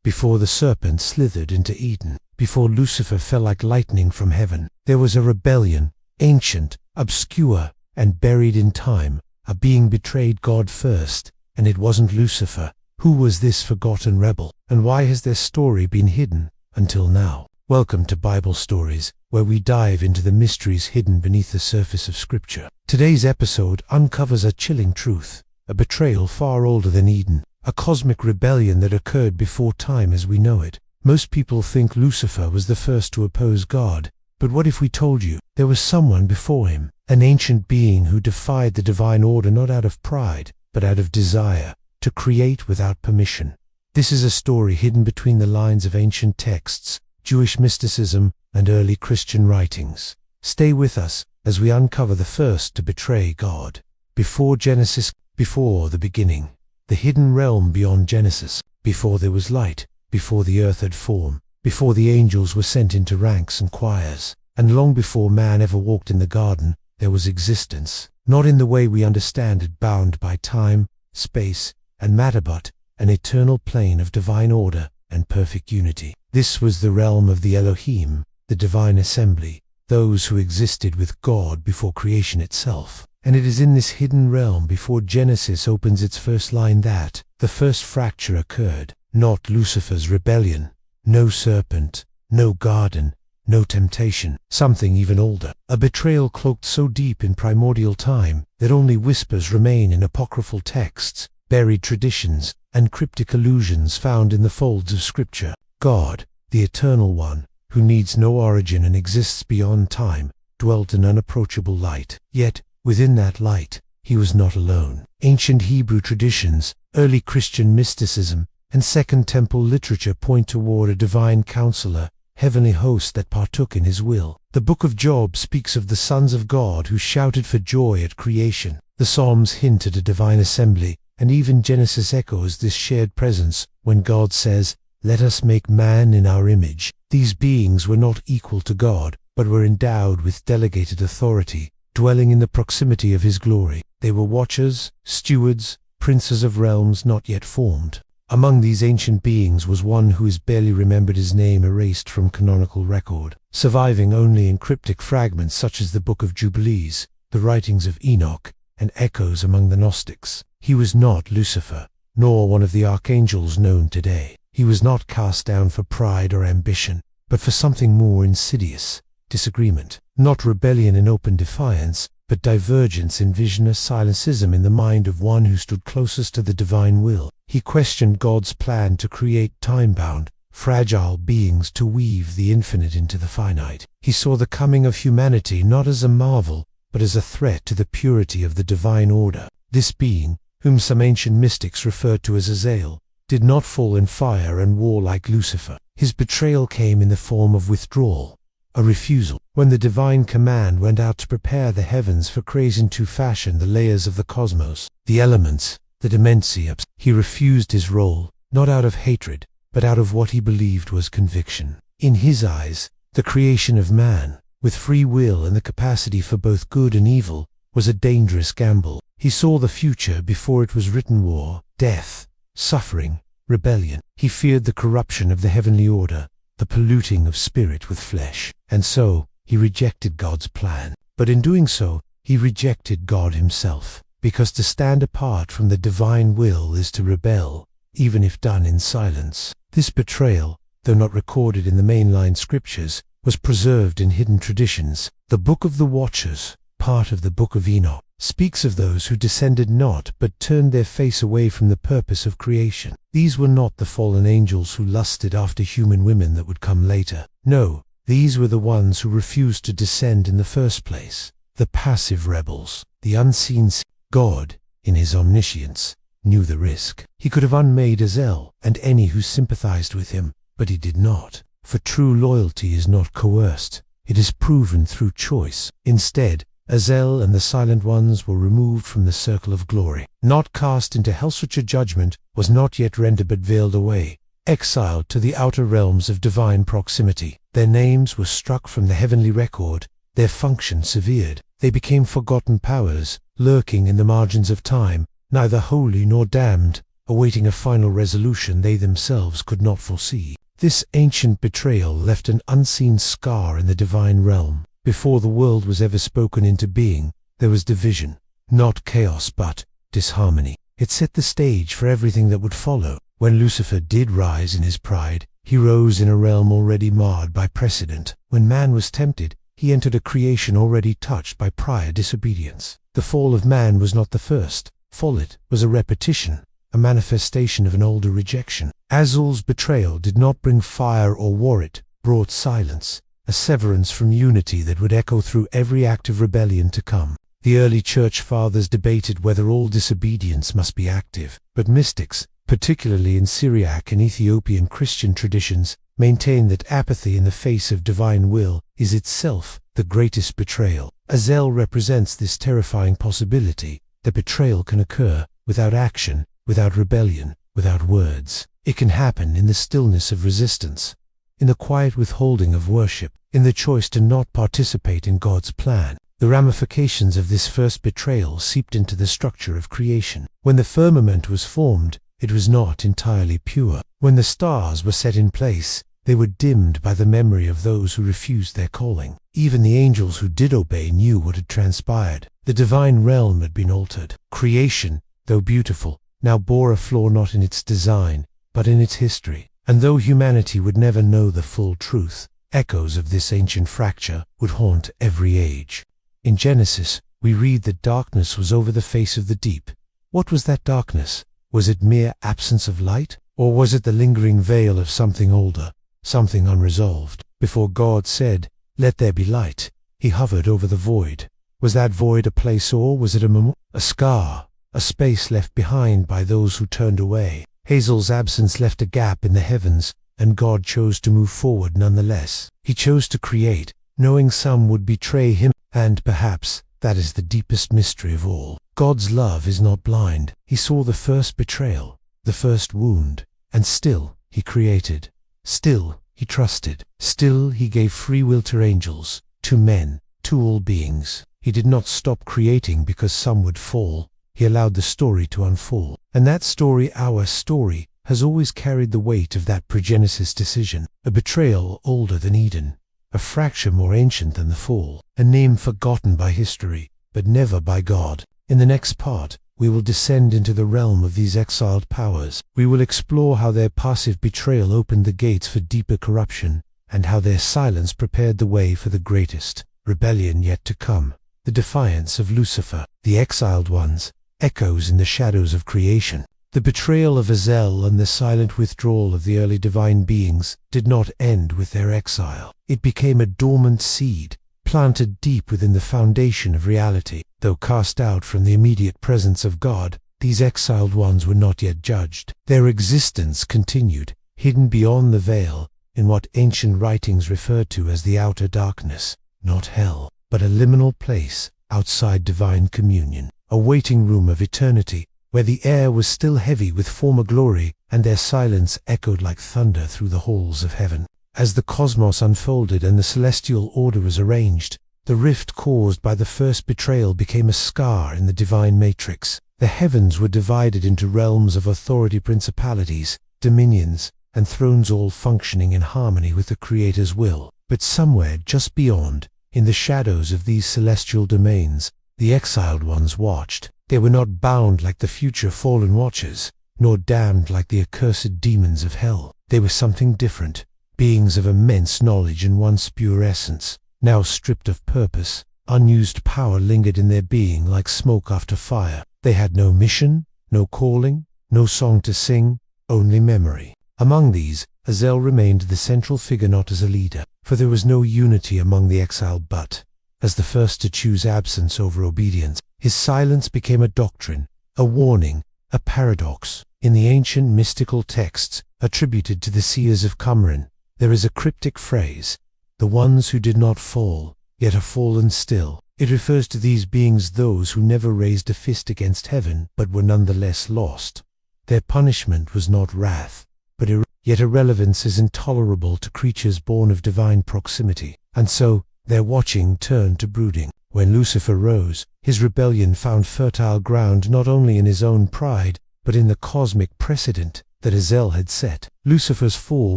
before the serpent slithered into Eden, before Lucifer fell like lightning from heaven. There was a rebellion, ancient, obscure, and buried in time. A being betrayed God first, and it wasn't Lucifer. Who was this forgotten rebel, and why has their story been hidden until now? Welcome to Bible Stories, where we dive into the mysteries hidden beneath the surface of Scripture. Today's episode uncovers a chilling truth, a betrayal far older than Eden, a cosmic rebellion that occurred before time as we know it. Most people think Lucifer was the first to oppose God, but what if we told you there was someone before him, an ancient being who defied the divine order not out of pride, but out of desire, to create without permission? This is a story hidden between the lines of ancient texts, Jewish mysticism, and early Christian writings. Stay with us as we uncover the first to betray God. Before Genesis, before the beginning, the hidden realm beyond Genesis, before there was light, before the earth had form, before the angels were sent into ranks and choirs, and long before man ever walked in the garden, there was existence, not in the way we understand it, bound by time, space, and matter, but an eternal plane of divine order and perfect unity. This was the realm of the Elohim, the divine assembly, those who existed with God before creation itself. And it is in this hidden realm before Genesis opens its first line that the first fracture occurred. Not Lucifer's rebellion, no serpent, no garden, no temptation, something even older. A betrayal cloaked so deep in primordial time that only whispers remain in apocryphal texts, buried traditions, and cryptic allusions found in the folds of Scripture. God, the Eternal One, who needs no origin and exists beyond time, dwelt in unapproachable light. Yet, within that light, he was not alone. Ancient Hebrew traditions, early Christian mysticism, and Second Temple literature point toward a divine counselor, heavenly host that partook in his will. The book of Job speaks of the sons of God who shouted for joy at creation. The Psalms hint at a divine assembly, and even Genesis echoes this shared presence when God says, "Let us make man in our image." These beings were not equal to God, but were endowed with delegated authority, dwelling in the proximity of his glory. They were watchers, stewards, princes of realms not yet formed. Among these ancient beings was one who is barely remembered, his name erased from canonical record, surviving only in cryptic fragments such as the book of Jubilees, the writings of Enoch, and echoes among the Gnostics. He was not Lucifer, nor one of the archangels known today. He was not cast down for pride or ambition, but for something more insidious: disagreement. Not rebellion in open defiance, but divergence in vision, a silencism in the mind of one who stood closest to the divine will. He questioned God's plan to create time-bound, fragile beings to weave the infinite into the finite. He saw the coming of humanity not as a marvel, but as a threat to the purity of the divine order. This being, whom some ancient mystics referred to as Azazel, did not fall in fire and war like Lucifer. His betrayal came in the form of withdrawal, a refusal. When the divine command went out to prepare the heavens for creation, to fashion the layers of the cosmos, the elements, the dimensia, he refused his role, not out of hatred, but out of what he believed was conviction. In his eyes, the creation of man, with free will and the capacity for both good and evil, was a dangerous gamble. He saw the future before it was written: war, death, suffering, rebellion. He feared the corruption of the heavenly order, the polluting of spirit with flesh, and so he rejected God's plan. But in doing so, he rejected God himself, because to stand apart from the divine will is to rebel, even if done in silence. This betrayal, though not recorded in the mainline scriptures, was preserved in hidden traditions. The Book of the Watchers, part of the Book of Enoch, speaks of those who descended not but turned their face away from the purpose of creation. These were not the fallen angels who lusted after human women that would come later. No, these were the ones who refused to descend in the first place, the passive rebels, the unseen. God, in his omniscience, knew the risk. He could have unmade Azazel and any who sympathized with him, but he did not. For true loyalty is not coerced, it is proven through choice. Instead, Azazel and the silent ones were removed from the circle of glory, not cast into hell's judgment, was not yet rendered but veiled away, exiled to the outer realms of divine proximity. Their names were struck from the heavenly record, their function severed. They became forgotten powers, lurking in the margins of time, neither holy nor damned, awaiting a final resolution they themselves could not foresee. This ancient betrayal left an unseen scar in the divine realm. Before the world was ever spoken into being, there was division. Not chaos, but disharmony. It set the stage for everything that would follow. When Lucifer did rise in his pride, he rose in a realm already marred by precedent. When man was tempted, he entered a creation already touched by prior disobedience. The fall of man was not the first fall, it was a repetition, a manifestation of an older rejection. Azul's betrayal did not bring fire or war, it brought silence, a severance from unity that would echo through every act of rebellion to come. The early church fathers debated whether all disobedience must be active, but mystics, particularly in Syriac and Ethiopian Christian traditions, maintain that apathy in the face of divine will is itself the greatest betrayal. Azel represents this terrifying possibility that betrayal can occur without action, without rebellion, without words. It can happen in the stillness of resistance, in the quiet withholding of worship, in the choice to not participate in God's plan. The ramifications of this first betrayal seeped into the structure of creation. When the firmament was formed, it was not entirely pure. When the stars were set in place, they were dimmed by the memory of those who refused their calling. Even the angels who did obey knew what had transpired. The divine realm had been altered. Creation, though beautiful, now bore a flaw not in its design, but in its history. And though humanity would never know the full truth, echoes of this ancient fracture would haunt every age. In Genesis, we read that darkness was over the face of the deep. What was that darkness? Was it mere absence of light? Or was it the lingering veil of something older, something unresolved? Before God said, "Let there be light," he hovered over the void. Was that void a place, or was it a scar, a space left behind by those who turned away? Hazel's absence left a gap in the heavens, and God chose to move forward nonetheless. He chose to create, knowing some would betray him, and perhaps that is the deepest mystery of all. God's love is not blind. He saw the first betrayal, the first wound, and still he created. Still he trusted. Still he gave free will to angels, to men, to all beings. He did not stop creating because some would fall. He allowed the story to unfold. And that story, our story, has always carried the weight of that pre-Genesis decision. A betrayal older than Eden, a fracture more ancient than the fall, a name forgotten by history, but never by God. In the next part, we will descend into the realm of these exiled powers. We will explore how their passive betrayal opened the gates for deeper corruption, and how their silence prepared the way for the greatest rebellion yet to come. The defiance of Lucifer, the exiled ones, echoes in the shadows of creation. The betrayal of Azel and the silent withdrawal of the early divine beings did not end with their exile. It became a dormant seed, planted deep within the foundation of reality. Though cast out from the immediate presence of God, these exiled ones were not yet judged. Their existence continued, hidden beyond the veil, in what ancient writings referred to as the outer darkness, not hell, but a liminal place outside divine communion, a waiting room of eternity, where the air was still heavy with former glory, and their silence echoed like thunder through the halls of heaven. As the cosmos unfolded and the celestial order was arranged, the rift caused by the first betrayal became a scar in the divine matrix. The heavens were divided into realms of authority, principalities, dominions, and thrones, all functioning in harmony with the Creator's will. But somewhere just beyond, in the shadows of these celestial domains, the exiled ones watched. They were not bound like the future fallen watchers, nor damned like the accursed demons of hell. They were something different, beings of immense knowledge and once pure essence. Now stripped of purpose, unused power lingered in their being like smoke after fire. They had no mission, no calling, no song to sing, only memory. Among these, Azel remained the central figure, not as a leader, for there was no unity among the exiled, but as the first to choose absence over obedience. His silence became a doctrine, a warning, a paradox. In the ancient mystical texts attributed to the seers of Qumran, there is a cryptic phrase, "The ones who did not fall, yet are fallen still." It refers to these beings, those who never raised a fist against heaven, but were nonetheless lost. Their punishment was not wrath, but yet irrelevance is intolerable to creatures born of divine proximity. And so, their watching turned to brooding. When Lucifer rose, his rebellion found fertile ground not only in his own pride, but in the cosmic precedent that Azel had set. Lucifer's fall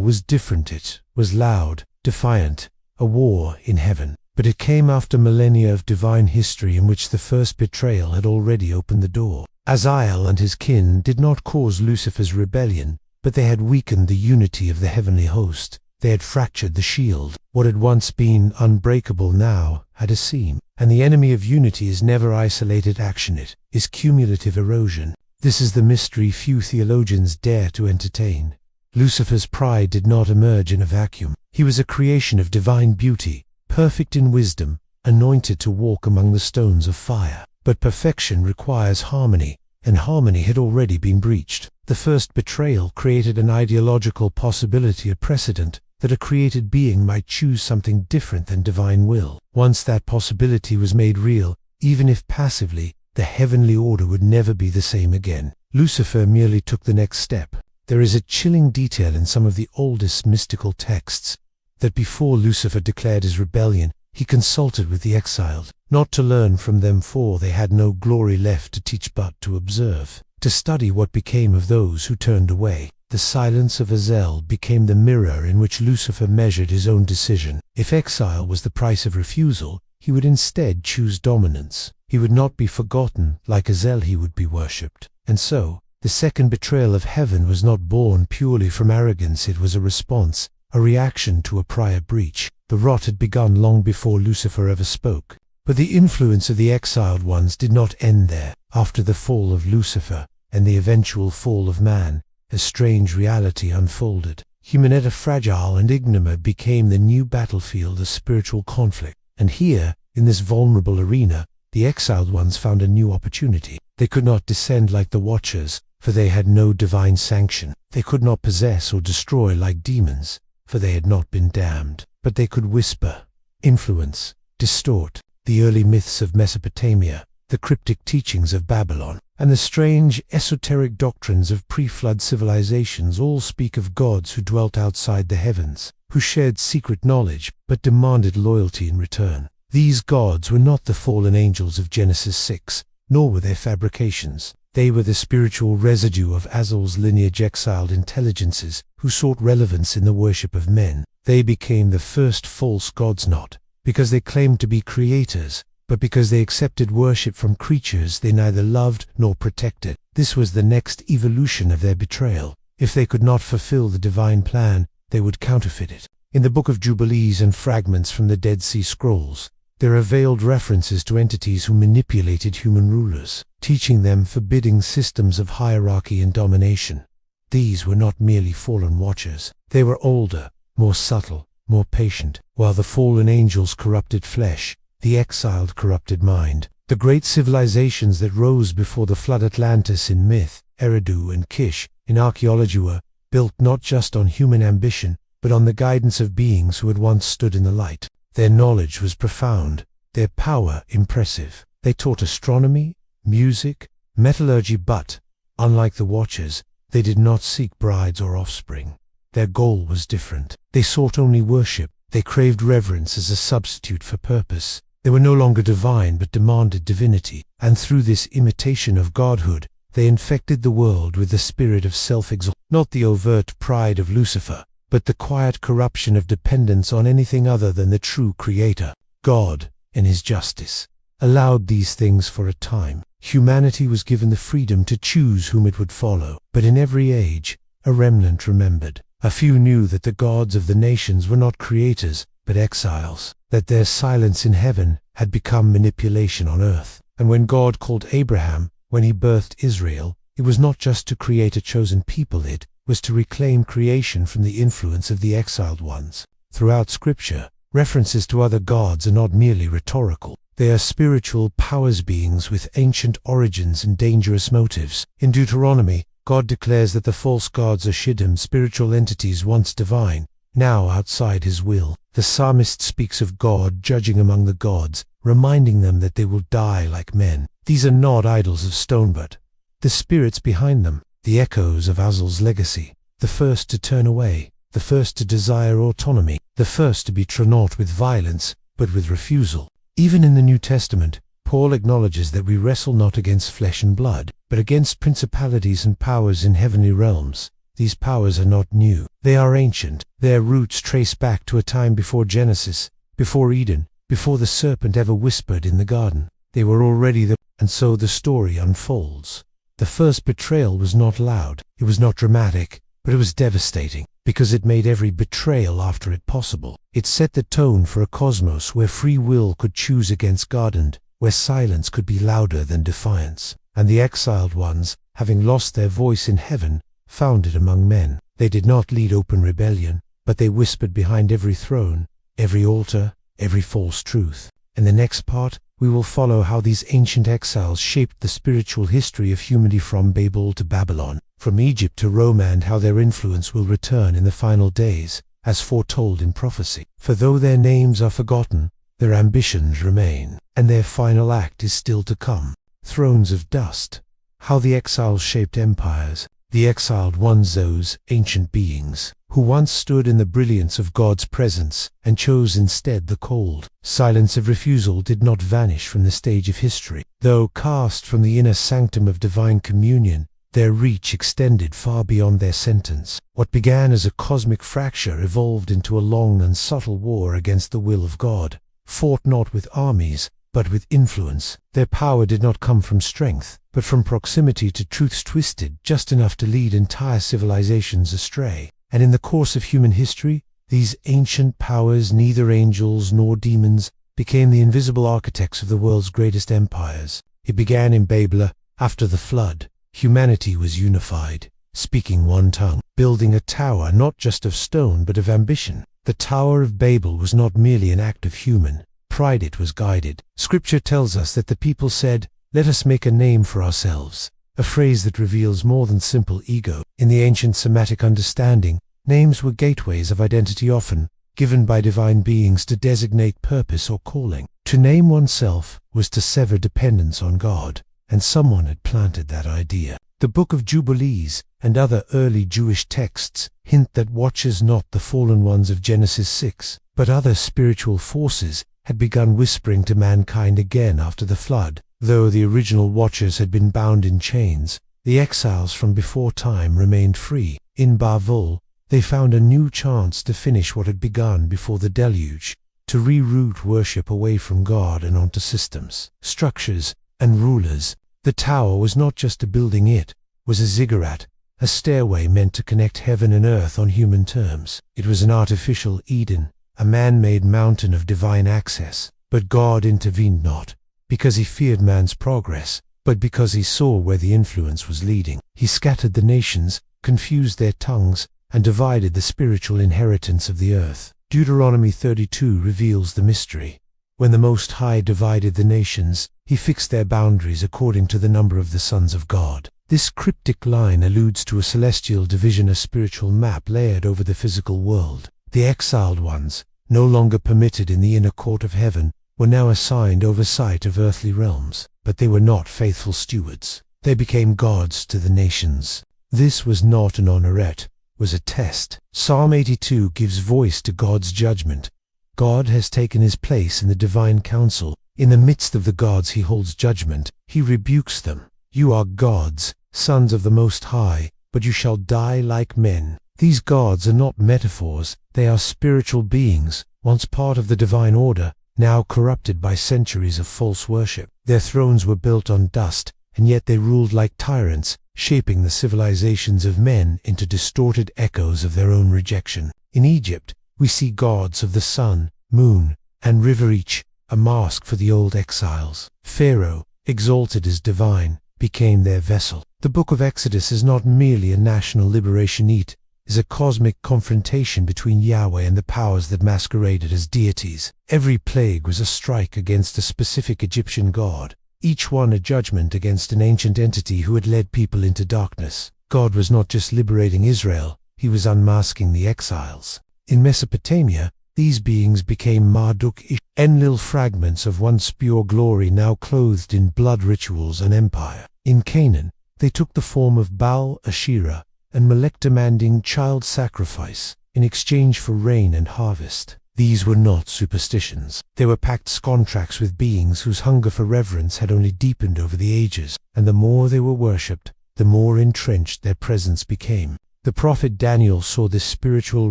was different. It was loud, defiant, a war in heaven. But it came after millennia of divine history in which the first betrayal had already opened the door. Azael and his kin did not cause Lucifer's rebellion, but they had weakened the unity of the heavenly host. They had fractured the shield. What had once been unbreakable now had a seam. And the enemy of unity is never isolated action, it is cumulative erosion. This is the mystery few theologians dare to entertain. Lucifer's pride did not emerge in a vacuum. He was a creation of divine beauty, perfect in wisdom, anointed to walk among the stones of fire. But perfection requires harmony, and harmony had already been breached. The first betrayal created an ideological possibility, a precedent, that a created being might choose something different than divine will. Once that possibility was made real, even if passively, the heavenly order would never be the same again. Lucifer merely took the next step. There is a chilling detail in some of the oldest mystical texts, that before Lucifer declared his rebellion, he consulted with the exiled, not to learn from them, for they had no glory left to teach but to observe, to study what became of those who turned away. The silence of Azel became the mirror in which Lucifer measured his own decision. If exile was the price of refusal, he would instead choose dominance. He would not be forgotten, like Azel he would be worshipped. And so, the second betrayal of heaven was not born purely from arrogance, it was a response, a reaction to a prior breach. The rot had begun long before Lucifer ever spoke. But the influence of the exiled ones did not end there. After the fall of Lucifer, and the eventual fall of man, a strange reality unfolded. Humanity, fragile and ignorant, became the new battlefield of spiritual conflict. And here, in this vulnerable arena, the exiled ones found a new opportunity. They could not descend like the Watchers, for they had no divine sanction. They could not possess or destroy like demons, for they had not been damned. But they could whisper, influence, distort. The early myths of Mesopotamia, the cryptic teachings of Babylon, and the strange esoteric doctrines of pre-flood civilizations all speak of gods who dwelt outside the heavens, who shared secret knowledge but demanded loyalty in return. These gods were not the fallen angels of Genesis 6, nor were their fabrications. They were the spiritual residue of Azel's lineage, exiled intelligences who sought relevance in the worship of men. They became the first false gods, not because they claimed to be creators, but because they accepted worship from creatures they neither loved nor protected. This was the next evolution of their betrayal. If they could not fulfill the divine plan, they would counterfeit it. In the book of Jubilees and fragments from the Dead Sea Scrolls, there are veiled references to entities who manipulated human rulers, teaching them forbidding systems of hierarchy and domination. These were not merely fallen watchers. They were older, more subtle, more patient. While the fallen angels corrupted flesh, the exiled corrupted mind. The great civilizations that rose before the flood, Atlantis in myth, Eridu and Kish in archaeology, were built not just on human ambition, but on the guidance of beings who had once stood in the light. Their knowledge was profound, their power impressive. They taught astronomy, music, metallurgy, but, unlike the Watchers, they did not seek brides or offspring. Their goal was different. They sought only worship. They craved reverence as a substitute for purpose. They were no longer divine but demanded divinity, and through this imitation of godhood, they infected the world with the spirit of self-exaltation. Not the overt pride of Lucifer, but the quiet corruption of dependence on anything other than the true Creator. God, in His justice, allowed these things for a time. Humanity was given the freedom to choose whom it would follow. But in every age, a remnant remembered. A few knew that the gods of the nations were not creators, but exiles, that their silence in heaven had become manipulation on earth. And when God called Abraham, when He birthed Israel, it was not just to create a chosen people, it was to reclaim creation from the influence of the exiled ones. Throughout Scripture, references to other gods are not merely rhetorical. They are spiritual powers, beings with ancient origins and dangerous motives. In Deuteronomy, God declares that the false gods are Shiddim, spiritual entities once divine, now outside His will. The psalmist speaks of God judging among the gods, reminding them that they will die like men. These are not idols of stone but the spirits behind them, the echoes of Azel's legacy, the first to turn away, the first to desire autonomy, the first to betray not with violence, but with refusal. Even in the New Testament, Paul acknowledges that we wrestle not against flesh and blood, but against principalities and powers in heavenly realms. These powers are not new. They are ancient. Their roots trace back to a time before Genesis, before Eden, before the serpent ever whispered in the garden. They were already there, and so the story unfolds. The first betrayal was not loud, it was not dramatic, but it was devastating, because it made every betrayal after it possible. It set the tone for a cosmos where free will could choose against God and where silence could be louder than defiance. And the exiled ones, having lost their voice in heaven, found it among men. They did not lead open rebellion, but they whispered behind every throne, every altar, every false truth. In the next part, we will follow how these ancient exiles shaped the spiritual history of humanity from Babel to Babylon, from Egypt to Rome, and how their influence will return in the final days, as foretold in prophecy. For though their names are forgotten, their ambitions remain, and their final act is still to come. Thrones of dust. How the exiles shaped empires. The exiled ones, those ancient beings, who once stood in the brilliance of God's presence and chose instead the cold silence of refusal, did not vanish from the stage of history. Though cast from the inner sanctum of divine communion, their reach extended far beyond their sentence. What began as a cosmic fracture evolved into a long and subtle war against the will of God, fought not with armies, but with influence. Their power did not come from strength, but from proximity to truths twisted just enough to lead entire civilizations astray. And in the course of human history, these ancient powers, neither angels nor demons, became the invisible architects of the world's greatest empires. It began in Babel. After the flood, humanity was unified, speaking one tongue, building a tower not just of stone but of ambition. The Tower of Babel was not merely an act of human pride, it was guided. Scripture tells us that the people said, "Let us make a name for ourselves," a phrase that reveals more than simple ego. In the ancient Semitic understanding, names were gateways of identity, often given by divine beings to designate purpose or calling. To name oneself was to sever dependence on God, and someone had planted that idea. The Book of Jubilees and other early Jewish texts hint that watchers, not the fallen ones of Genesis 6, but other spiritual forces, had begun whispering to mankind again after the flood. Though the original watchers had been bound in chains, the exiles from before time remained free. In Babel, they found a new chance to finish what had begun before the deluge, to reroute worship away from God and onto systems, structures, and rulers. The tower was not just a building, it was a ziggurat, a stairway meant to connect heaven and earth on human terms. It was an artificial Eden, a man-made mountain of divine access. But God intervened not because he feared man's progress, but because he saw where the influence was leading. He scattered the nations, confused their tongues, and divided the spiritual inheritance of the earth. Deuteronomy 32 reveals the mystery. When the Most High divided the nations, he fixed their boundaries according to the number of the sons of God. This cryptic line alludes to a celestial division, a spiritual map layered over the physical world. The exiled ones, no longer permitted in the inner court of heaven, were now assigned oversight of earthly realms. But they were not faithful stewards. They became gods to the nations. This was not an honorette, was a test. Psalm 82 gives voice to God's judgment. God has taken his place in the divine council. In the midst of the gods he holds judgment. He rebukes them. You are gods, sons of the Most High, but you shall die like men. These gods are not metaphors, they are spiritual beings, once part of the divine order, now corrupted by centuries of false worship. Their thrones were built on dust, and yet they ruled like tyrants, shaping the civilizations of men into distorted echoes of their own rejection. In Egypt, we see gods of the sun, moon, and river, each a mask for the old exiles. Pharaoh, exalted as divine, became their vessel. The book of Exodus is not merely a national liberation, it is a cosmic confrontation between Yahweh and the powers that masqueraded as deities. Every plague was a strike against a specific Egyptian god, each one a judgment against an ancient entity who had led people into darkness. God was not just liberating Israel, he was unmasking the exiles. In Mesopotamia, these beings became Marduk-ish, Enlil, fragments of once pure glory now clothed in blood rituals and empire. In Canaan, they took the form of Baal, Asherah, and Molech, demanding child sacrifice in exchange for rain and harvest. These were not superstitions. They were pact contracts with beings whose hunger for reverence had only deepened over the ages, and the more they were worshipped, the more entrenched their presence became. The prophet Daniel saw this spiritual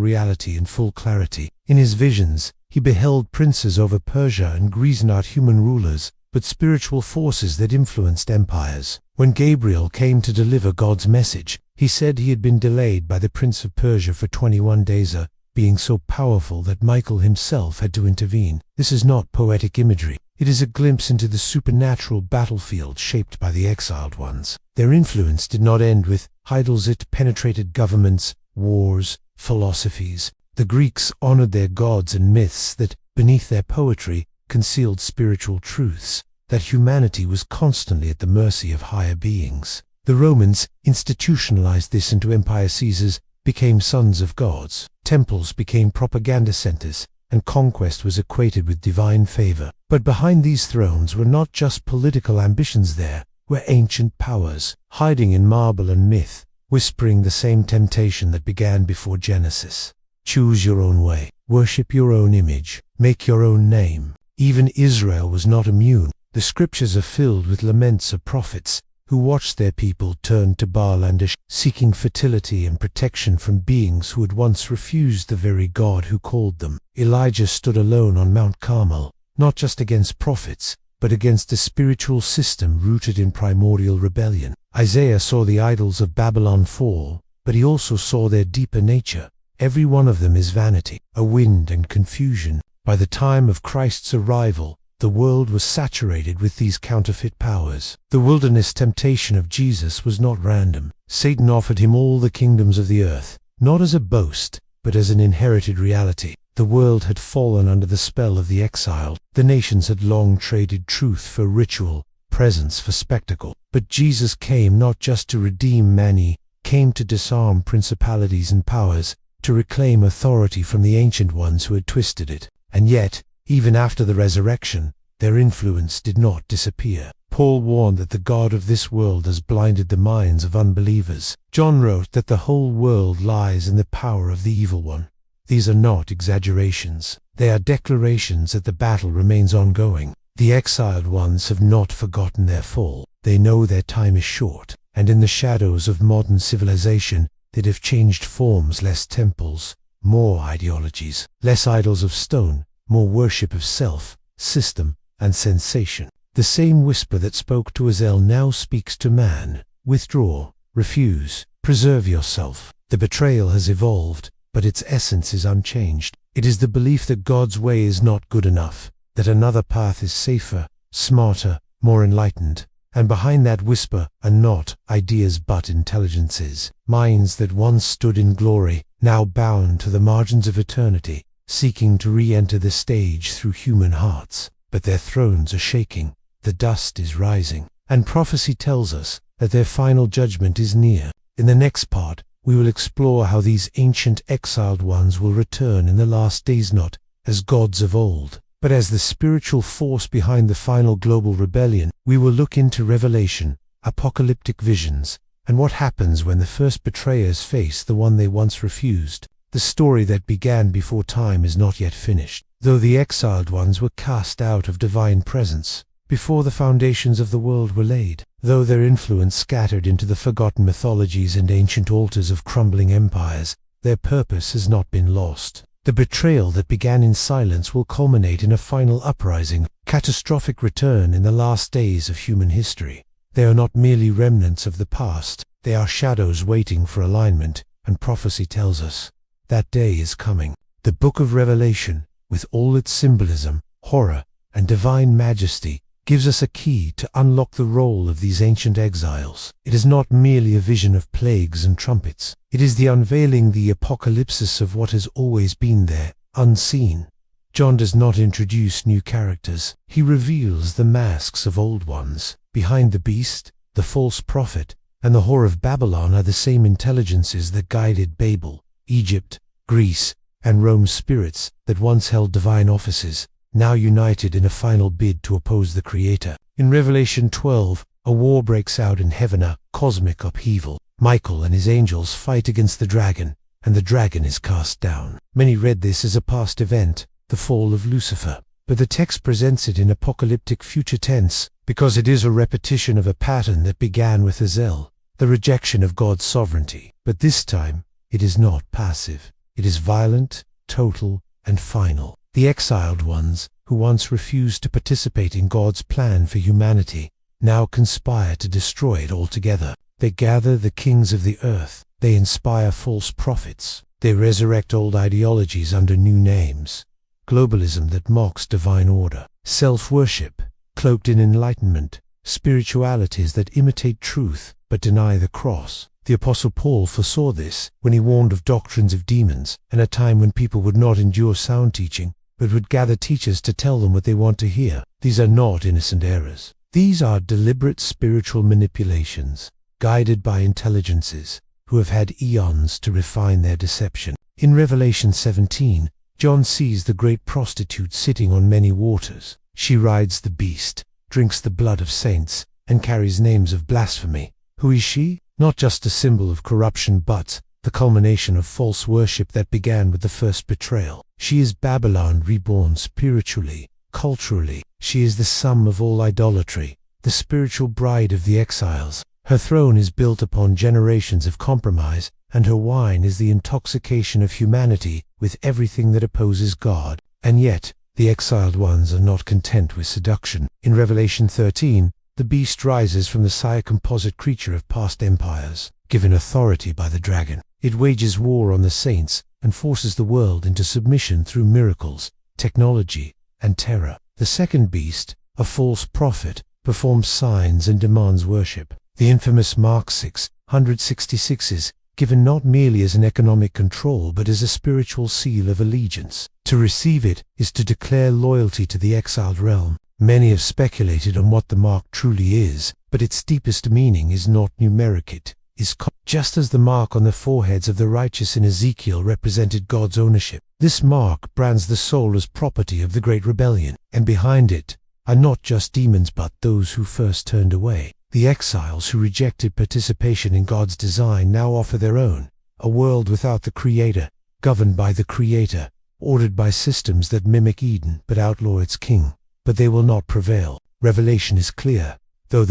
reality in full clarity. In his visions, he beheld princes over Persia and Greece, not human rulers, but spiritual forces that influenced empires. When Gabriel came to deliver God's message, he said he had been delayed by the prince of Persia for 21 days, being so powerful that Michael himself had to intervene. This is not poetic imagery. It is a glimpse into the supernatural battlefield shaped by the exiled ones. Their influence did not end with idols. It penetrated governments, wars, philosophies. The Greeks honored their gods and myths that, beneath their poetry, concealed spiritual truths, that humanity was constantly at the mercy of higher beings. The Romans institutionalized this into empire. Caesars became sons of gods. Temples became propaganda centers, and conquest was equated with divine favor. But behind these thrones were not just political ambitions. There were ancient powers, hiding in marble and myth, whispering the same temptation that began before Genesis. Choose your own way, worship your own image, make your own name. Even Israel was not immune. The scriptures are filled with laments of prophets who watched their people turn to Baal and Ash, seeking fertility and protection from beings who had once refused the very God who called them. Elijah stood alone on Mount Carmel, not just against prophets, but against a spiritual system rooted in primordial rebellion. Isaiah saw the idols of Babylon fall, but he also saw their deeper nature. Every one of them is vanity, a wind and confusion. By the time of Christ's arrival, the world was saturated with these counterfeit powers. The wilderness temptation of Jesus was not random. Satan offered him all the kingdoms of the earth, not as a boast, but as an inherited reality. The world had fallen under the spell of the exiled. The nations had long traded truth for ritual, presence for spectacle. But Jesus came not just to redeem man, he came to disarm principalities and powers, to reclaim authority from the ancient ones who had twisted it. And yet, even after the resurrection, their influence did not disappear. Paul warned that the God of this world has blinded the minds of unbelievers. John wrote that the whole world lies in the power of the evil one. These are not exaggerations. They are declarations that the battle remains ongoing. The exiled ones have not forgotten their fall. They know their time is short, and in the shadows of modern civilization, they'd have changed forms. Less temples, more ideologies, less idols of stone, more worship of self, system, and sensation. The same whisper that spoke to Israel now speaks to man. Withdraw, refuse, preserve yourself. The betrayal has evolved, but its essence is unchanged. It is the belief that God's way is not good enough, that another path is safer, smarter, more enlightened. And behind that whisper are not ideas but intelligences, minds that once stood in glory, now bound to the margins of eternity, seeking to re-enter the stage through human hearts. But their thrones are shaking, the dust is rising, and prophecy tells us that their final judgment is near. In the next part, we will explore how these ancient exiled ones will return in the last days, not as gods of old, but as the spiritual force behind the final global rebellion. We will look into Revelation, apocalyptic visions, and what happens when the first betrayers face the one they once refused. The story that began before time is not yet finished. Though the exiled ones were cast out of divine presence before the foundations of the world were laid, though their influence scattered into the forgotten mythologies and ancient altars of crumbling empires, their purpose has not been lost. The betrayal that began in silence will culminate in a final uprising, catastrophic return in the last days of human history. They are not merely remnants of the past, they are shadows waiting for alignment, and prophecy tells us that day is coming. The book of Revelation, with all its symbolism, horror, and divine majesty, gives us a key to unlock the role of these ancient exiles. It is not merely a vision of plagues and trumpets. It is the unveiling, the apocalypsis of what has always been there, unseen. John does not introduce new characters. He reveals the masks of old ones. Behind the beast, the false prophet, and the whore of Babylon are the same intelligences that guided Babel, Egypt, Greece, and Rome's spirits that once held divine offices, now united in a final bid to oppose the Creator. In Revelation 12, a war breaks out in heaven, a cosmic upheaval. Michael and his angels fight against the dragon, and the dragon is cast down. Many read this as a past event, the fall of Lucifer. But the text presents it in apocalyptic future tense, because it is a repetition of a pattern that began with Azel, the rejection of God's sovereignty. But this time, it is not passive. It is violent, total, and final. The exiled ones, who once refused to participate in God's plan for humanity, now conspire to destroy it altogether. They gather the kings of the earth. They inspire false prophets. They resurrect old ideologies under new names. Globalism that mocks divine order. Self-worship, cloaked in enlightenment. Spiritualities that imitate truth, but deny the cross. The Apostle Paul foresaw this when he warned of doctrines of demons, and a time when people would not endure sound teaching, but would gather teachers to tell them what they want to hear. These are not innocent errors. These are deliberate spiritual manipulations, guided by intelligences who have had eons to refine their deception. In Revelation 17, John sees the great prostitute sitting on many waters. She rides the beast, drinks the blood of saints, and carries names of blasphemy. Who is she? Not just a symbol of corruption, but the culmination of false worship that began with the first betrayal. She is Babylon reborn spiritually, culturally. She is the sum of all idolatry, the spiritual bride of the exiles. Her throne is built upon generations of compromise, and her wine is the intoxication of humanity with everything that opposes God. And yet, the exiled ones are not content with seduction. In Revelation 13, the beast rises from the sire composite creature of past empires, given authority by the dragon. It wages war on the saints and forces the world into submission through miracles, technology, and terror. The second beast, a false prophet, performs signs and demands worship. The infamous Mark 666 is given not merely as an economic control but as a spiritual seal of allegiance. To receive it is to declare loyalty to the exiled realm. Many have speculated on what the mark truly is, but its deepest meaning is not numeric. It is just as the mark on the foreheads of the righteous in Ezekiel represented God's ownership. This mark brands the soul as property of the great rebellion, and behind it are not just demons but those who first turned away. The exiles who rejected participation in God's design now offer their own, a world without the Creator, governed by the Creator, ordered by systems that mimic Eden but outlaw its king. But they will not prevail. Revelation is clear. Though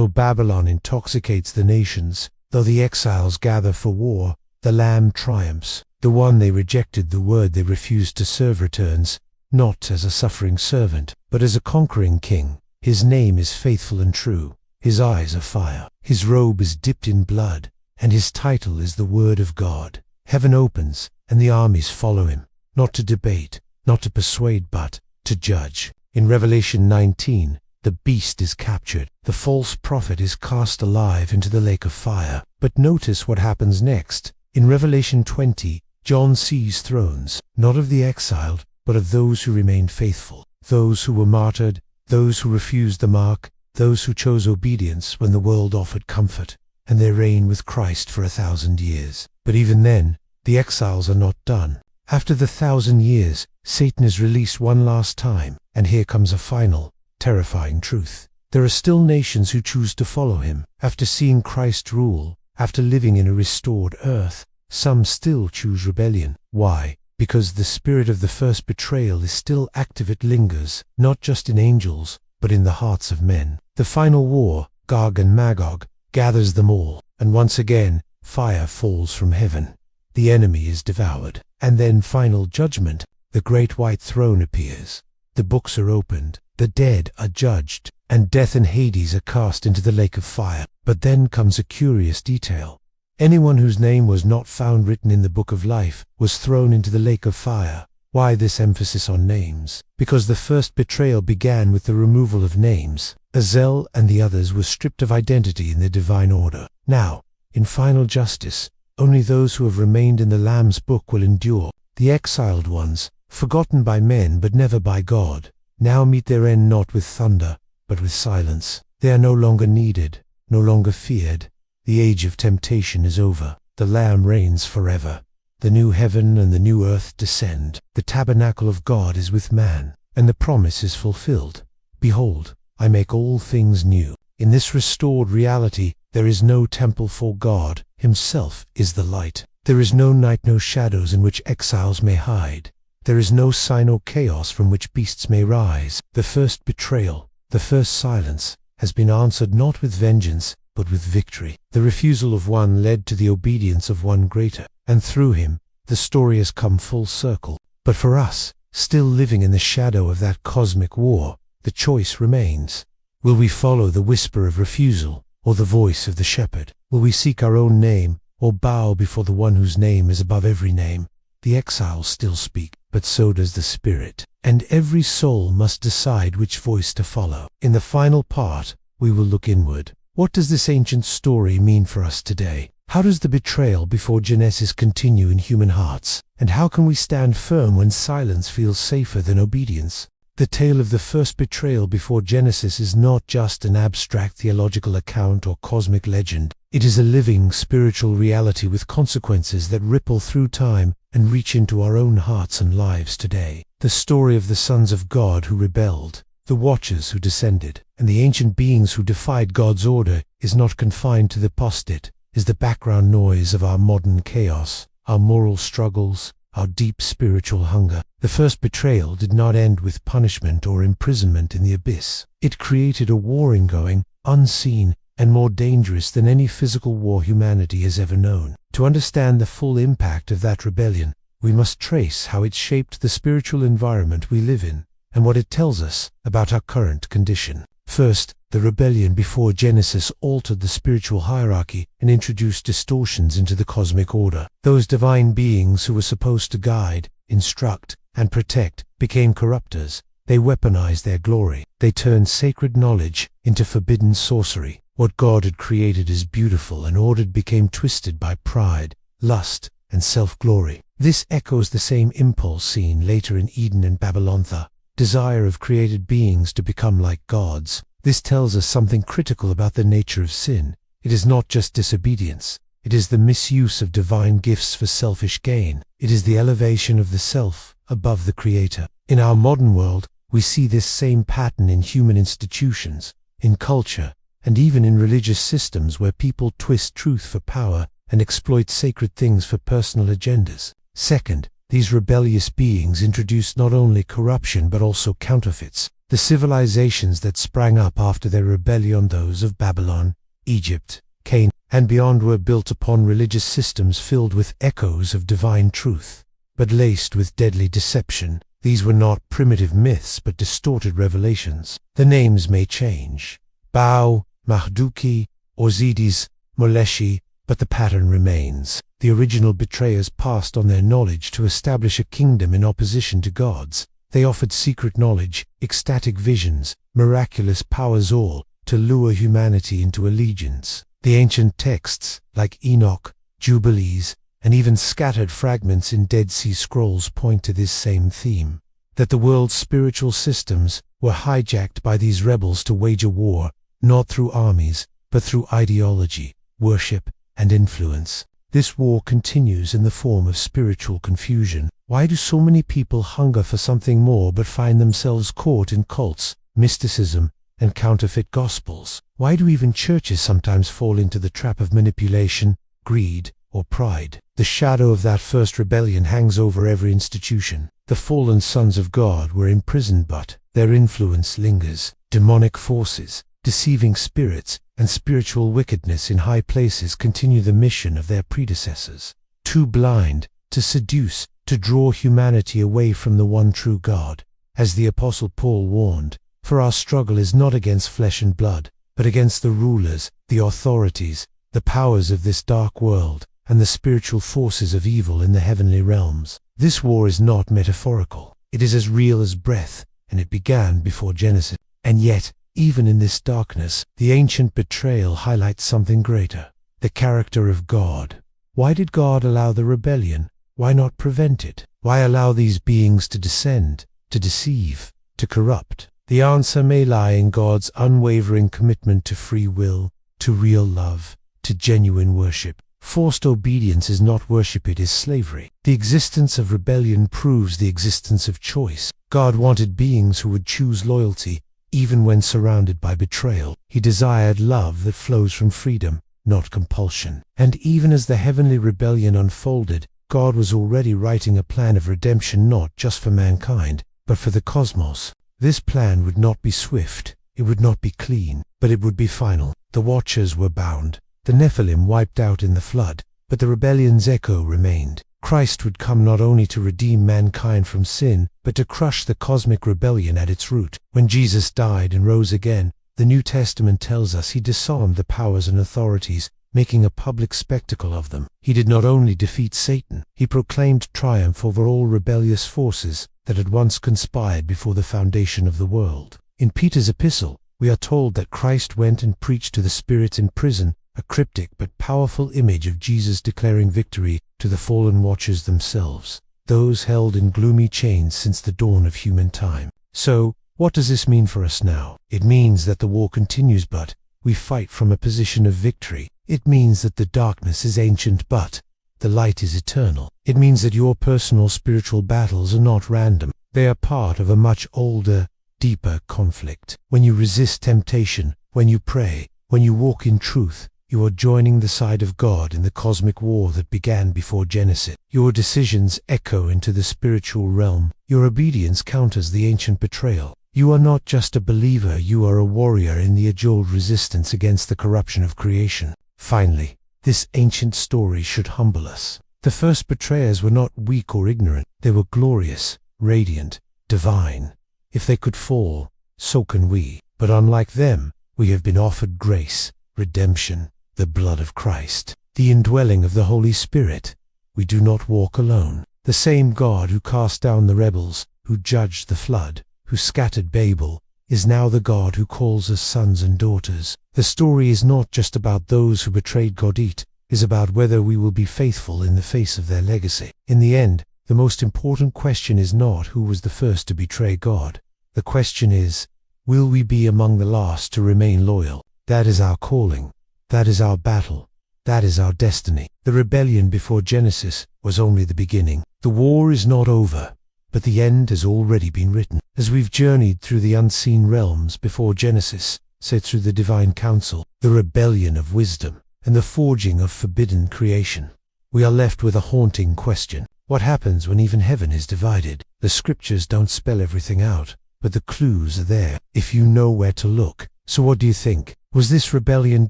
Babylon intoxicates the nations, though the exiles gather for war, the Lamb triumphs. The one they rejected, the word they refused to serve, returns, not as a suffering servant, but as a conquering king. His name is faithful and true. His eyes are fire. His robe is dipped in blood, and his title is the Word of God. Heaven opens, and the armies follow him, not to debate, not to persuade, but to judge. In Revelation 19, the beast is captured. The false prophet is cast alive into the lake of fire. But notice what happens next. In Revelation 20, John sees thrones, not of the exiled, but of those who remained faithful, those who were martyred, those who refused the mark, those who chose obedience when the world offered comfort, and they reign with Christ for 1,000 years. But even then, the exiles are not done. After the 1,000 years, Satan is released one last time, and here comes a final, terrifying truth. There are still nations who choose to follow him. After seeing Christ rule, after living in a restored earth, some still choose rebellion. Why? Because the spirit of the first betrayal is still active. It lingers, not just in angels, but in the hearts of men. The final war, Gog and Magog, gathers them all, and once again, fire falls from heaven. The enemy is devoured. And then final judgment, the great white throne appears. The books are opened, the dead are judged, and death and Hades are cast into the lake of fire. But then comes a curious detail. Anyone whose name was not found written in the book of life was thrown into the lake of fire. Why this emphasis on names? Because the first betrayal began with the removal of names. Azel and the others were stripped of identity in the divine order. Now, in final justice, only those who have remained in the Lamb's book will endure. The exiled ones, forgotten by men but never by God, now meet their end not with thunder, but with silence. They are no longer needed, no longer feared. The age of temptation is over. The Lamb reigns forever. The new heaven and the new earth descend. The tabernacle of God is with man, and the promise is fulfilled. Behold, I make all things new. In this restored reality, there is no temple, for God himself is the light. There is no night, no shadows in which exiles may hide. There is no sign or chaos from which beasts may rise. The first betrayal, the first silence, has been answered not with vengeance, but with victory. The refusal of one led to the obedience of one greater, and through him, the story has come full circle. But for us, still living in the shadow of that cosmic war, the choice remains. Will we follow the whisper of refusal, or the voice of the shepherd? Will we seek our own name, or bow before the one whose name is above every name? The exiles still speak, but so does the Spirit, and every soul must decide which voice to follow. In the final part, we will look inward. What does this ancient story mean for us today? How does the betrayal before Genesis continue in human hearts? And how can we stand firm when silence feels safer than obedience? The tale of the first betrayal before Genesis is not just an abstract theological account or cosmic legend. It is a living spiritual reality with consequences that ripple through time and reach into our own hearts and lives today. The story of the sons of God who rebelled, the watchers who descended, and the ancient beings who defied God's order is not confined to the apostate, is the background noise of our modern chaos, our moral struggles, our deep spiritual hunger. The first betrayal did not end with punishment or imprisonment in the abyss. It created a war going, unseen, and more dangerous than any physical war humanity has ever known. To understand the full impact of that rebellion, we must trace how it shaped the spiritual environment we live in, and what it tells us about our current condition. First, the rebellion before Genesis altered the spiritual hierarchy and introduced distortions into the cosmic order. Those divine beings who were supposed to guide, instruct, and protect became corrupters. They weaponized their glory. They turned sacred knowledge into forbidden sorcery. What God had created as beautiful and ordered became twisted by pride, lust, and self-glory. This echoes the same impulse seen later in Eden and Babylon, the desire of created beings to become like gods. This tells us something critical about the nature of sin. It is not just disobedience. It is the misuse of divine gifts for selfish gain. It is the elevation of the self above the Creator. In our modern world, we see this same pattern in human institutions, in culture, and even in religious systems where people twist truth for power and exploit sacred things for personal agendas. Second, these rebellious beings introduced not only corruption but also counterfeits. The civilizations that sprang up after their rebellion, those of Babylon, Egypt, Canaan, and beyond, were built upon religious systems filled with echoes of divine truth, but laced with deadly deception. These were not primitive myths but distorted revelations. The names may change, Baal, Marduk, Osiris, Moleshi, but the pattern remains. The original betrayers passed on their knowledge to establish a kingdom in opposition to God's. They offered secret knowledge, ecstatic visions, miraculous powers, all to lure humanity into allegiance. The ancient texts, like Enoch, Jubilees, and even scattered fragments in Dead Sea Scrolls, point to this same theme, that the world's spiritual systems were hijacked by these rebels to wage a war, not through armies, but through ideology, worship, and influence. This war continues in the form of spiritual confusion. Why do so many people hunger for something more but find themselves caught in cults, mysticism, and counterfeit gospels? Why do even churches sometimes fall into the trap of manipulation, greed, or pride? The shadow of that first rebellion hangs over every institution. The fallen sons of God were imprisoned, but their influence lingers. Demonic forces, deceiving spirits, and spiritual wickedness in high places continue the mission of their predecessors. Too blind to seduce, to draw humanity away from the one true God. As the Apostle Paul warned, for our struggle is not against flesh and blood, but against the rulers, the authorities, the powers of this dark world, and the spiritual forces of evil in the heavenly realms. This war is not metaphorical. It is as real as breath, and it began before Genesis. And yet, even in this darkness, the ancient betrayal highlights something greater, the character of God. Why did God allow the rebellion? Why not prevent it? Why allow these beings to descend, to deceive, to corrupt? The answer may lie in God's unwavering commitment to free will, to real love, to genuine worship. Forced obedience is not worship, it is slavery. The existence of rebellion proves the existence of choice. God wanted beings who would choose loyalty, even when surrounded by betrayal. He desired love that flows from freedom, not compulsion. And even as the heavenly rebellion unfolded, God was already writing a plan of redemption not just for mankind, but for the cosmos. This plan would not be swift, it would not be clean, but it would be final. The Watchers were bound, the Nephilim wiped out in the flood, but the rebellion's echo remained. Christ would come not only to redeem mankind from sin, but to crush the cosmic rebellion at its root. When Jesus died and rose again, the New Testament tells us he disarmed the powers and authorities, making a public spectacle of them. He did not only defeat Satan, he proclaimed triumph over all rebellious forces that had once conspired before the foundation of the world. In Peter's epistle, we are told that Christ went and preached to the spirits in prison, a cryptic but powerful image of Jesus declaring victory to the fallen Watchers themselves, those held in gloomy chains since the dawn of human time. So, what does this mean for us now? It means that the war continues, but we fight from a position of victory. It means that the darkness is ancient, but the light is eternal. It means that your personal spiritual battles are not random. They are part of a much older, deeper conflict. When you resist temptation, when you pray, when you walk in truth, you are joining the side of God in the cosmic war that began before Genesis. Your decisions echo into the spiritual realm. Your obedience counters the ancient betrayal. You are not just a believer, you are a warrior in the age-old resistance against the corruption of creation. Finally, this ancient story should humble us. The first betrayers were not weak or ignorant. They were glorious, radiant, divine. If they could fall, so can we. But unlike them, we have been offered grace, redemption, the blood of Christ, the indwelling of the Holy Spirit. We do not walk alone. The same God who cast down the rebels, who judged the flood, who scattered Babel, is now the God who calls us sons and daughters. The story is not just about those who betrayed God. It is about whether we will be faithful in the face of their legacy. In the end, the most important question is not who was the first to betray God. The question is, will we be among the last to remain loyal? That is our calling. That is our battle. That is our destiny. The rebellion before Genesis was only the beginning. The war is not over, but the end has already been written. As we've journeyed through the unseen realms before Genesis, say through the divine counsel, the rebellion of wisdom, and the forging of forbidden creation, we are left with a haunting question. What happens when even heaven is divided? The scriptures don't spell everything out, but the clues are there, if you know where to look. So what do you think? Was this rebellion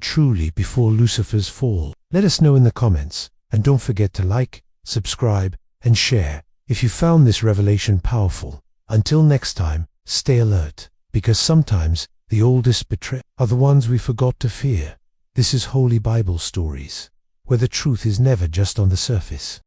truly before Lucifer's fall? Let us know in the comments, and don't forget to like, subscribe, and share if you found this revelation powerful. Until next time, stay alert, because sometimes the oldest betrayers are the ones we forgot to fear. This is Holy Bible Stories, where the truth is never just on the surface.